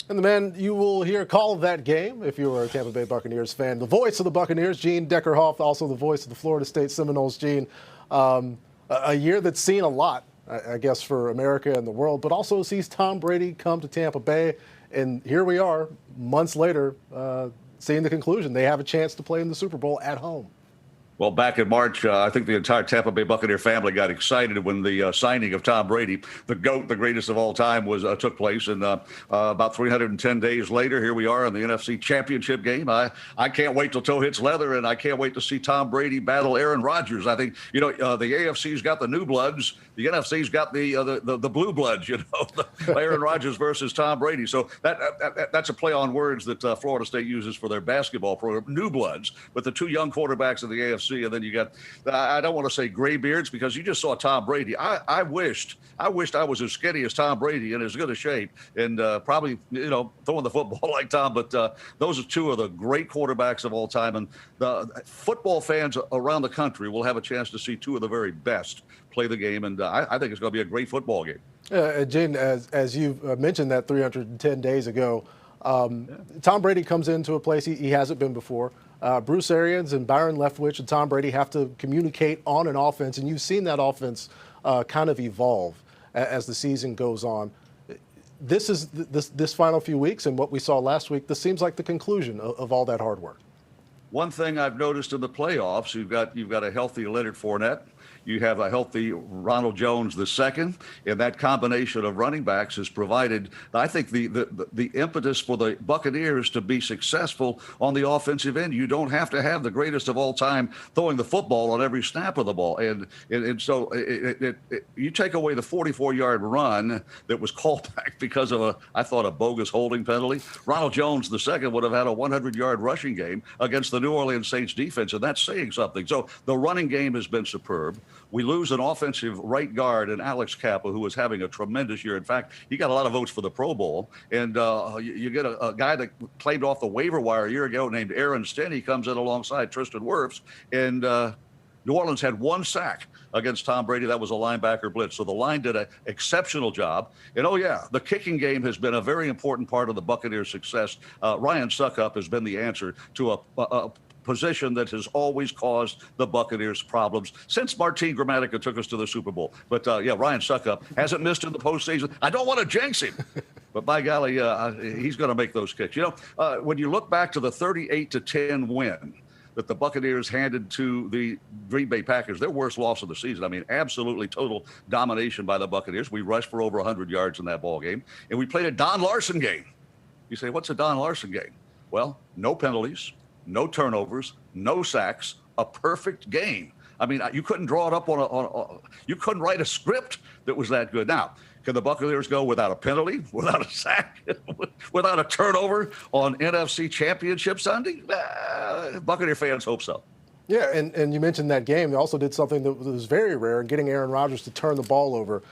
And the man you will hear call of that game, if you were a Tampa Bay Buccaneers fan, the voice of the Buccaneers, Gene Deckerhoff, also the voice of the Florida State Seminoles. Gene, a year that's seen a lot, I guess, for America and the world, but also sees Tom Brady come to Tampa Bay. And here we are, months later, seeing the conclusion. They have a chance to play in the Super Bowl at home. Well, back in March, I think the entire Tampa Bay Buccaneer family got excited when the signing of Tom Brady, the GOAT, the greatest of all time, took place. And about 310 days later, here we are in the NFC Championship game. I can't wait till toe hits leather, and I can't wait to see Tom Brady battle Aaron Rodgers. I think, the AFC's got the new bloods. The NFC's got the blue bloods, Aaron Rodgers versus Tom Brady. So that's a play on words that Florida State uses for their basketball program, new bloods, but the two young quarterbacks of the AFC. And then you got, I don't want to say graybeards because you just saw Tom Brady. I wished I was as skinny as Tom Brady and as good a shape and probably, throwing the football like Tom. But those are two of the great quarterbacks of all time. And the football fans around the country will have a chance to see two of the very best play the game. And I think it's going to be a great football game. Gene, as you mentioned that 310 days ago, Tom Brady comes into a place he hasn't been before. Bruce Arians and Byron Leftwich and Tom Brady have to communicate on an offense, and you've seen that offense kind of evolve as the season goes on. This final few weeks and what we saw last week, this seems like the conclusion of all that hard work. One thing I've noticed in the playoffs, you've got a healthy Leonard Fournette. You have a healthy Ronald Jones II, and that combination of running backs has provided, I think, the impetus for the Buccaneers to be successful on the offensive end. You don't have to have the greatest of all time throwing the football on every snap of the ball, and so you take away the 44-yard run that was called back because of I thought a bogus holding penalty. Ronald Jones II would have had a 100-yard rushing game against the New Orleans Saints defense, and that's saying something. So the running game has been superb. We lose an offensive right guard in Alex Kappa, who is having a tremendous year. In fact, he got a lot of votes for the Pro Bowl. And you get a guy that claimed off the waiver wire a year ago named Aaron Stinney comes in alongside Tristan Wirfs. And New Orleans had one sack against Tom Brady. That was a linebacker blitz. So the line did an exceptional job. And, the kicking game has been a very important part of the Buccaneers' success. Ryan Suckup has been the answer to a position that has always caused the Buccaneers problems since Martin Gramatica took us to the Super Bowl. But Ryan Suckup hasn't missed in the postseason. I don't want to jinx him, but by golly, he's going to make those kicks. When you look back to the 38-10 win that the Buccaneers handed to the Green Bay Packers, their worst loss of the season. I mean, absolutely total domination by the Buccaneers. We rushed for over 100 yards in that ball game, and we played a Don Larson game. You say, what's a Don Larson game? Well, no penalties, no turnovers, no sacks, a perfect game. I mean, you couldn't draw it up you couldn't write a script that was that good. Now, can the Buccaneers go without a penalty, without a sack, without a turnover on NFC Championship Sunday? Buccaneer fans hope so. Yeah, and you mentioned that game. They also did something that was very rare, getting Aaron Rodgers to turn the ball over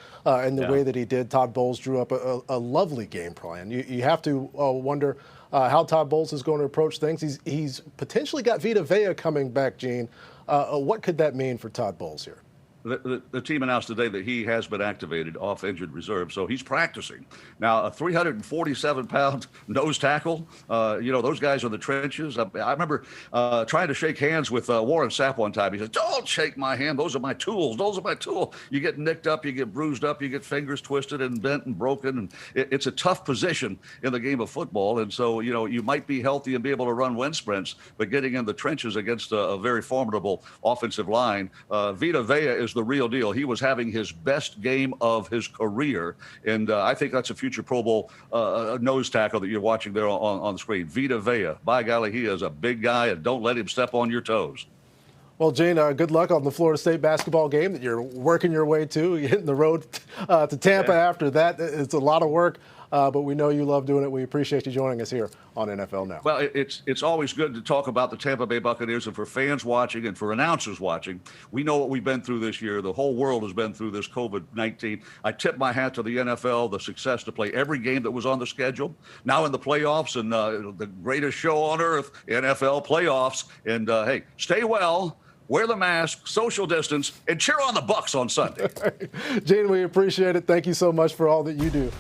in the way that he did. Todd Bowles drew up a lovely game plan. You have to wonder how Todd Bowles is going to approach things. He's potentially got Vita Vea coming back, Gene. What could that mean for Todd Bowles here? The team announced today that he has been activated off injured reserve, so he's practicing. Now, a 347-pound nose tackle, those guys are the trenches. I remember trying to shake hands with Warren Sapp one time. He said, "Don't shake my hand. Those are my tools. Those are my tools." You get nicked up, you get bruised up, you get fingers twisted and bent and broken. And it's a tough position in the game of football. And so, you might be healthy and be able to run wind sprints, but getting in the trenches against a very formidable offensive line, Vita Vea is the real deal. He was having his best game of his career, and I think that's a future Pro Bowl nose tackle that you're watching there on the screen. Vita Vea. By golly, he is a big guy, and don't let him step on your toes. Well, Gene, good luck on the Florida State basketball game that you're working your way to. You're hitting the road to Tampa after that. It's a lot of work. But we know you love doing it. We appreciate you joining us here on NFL Now. Well, it's always good to talk about the Tampa Bay Buccaneers, and for fans watching and for announcers watching, we know what we've been through this year. The whole world has been through this COVID-19. I tip my hat to the NFL, the success to play every game that was on the schedule. Now in the playoffs, and the greatest show on earth, NFL playoffs. And hey, stay well. Wear the mask, social distance, and cheer on the Bucs on Sunday. Gene, we appreciate it. Thank you so much for all that you do.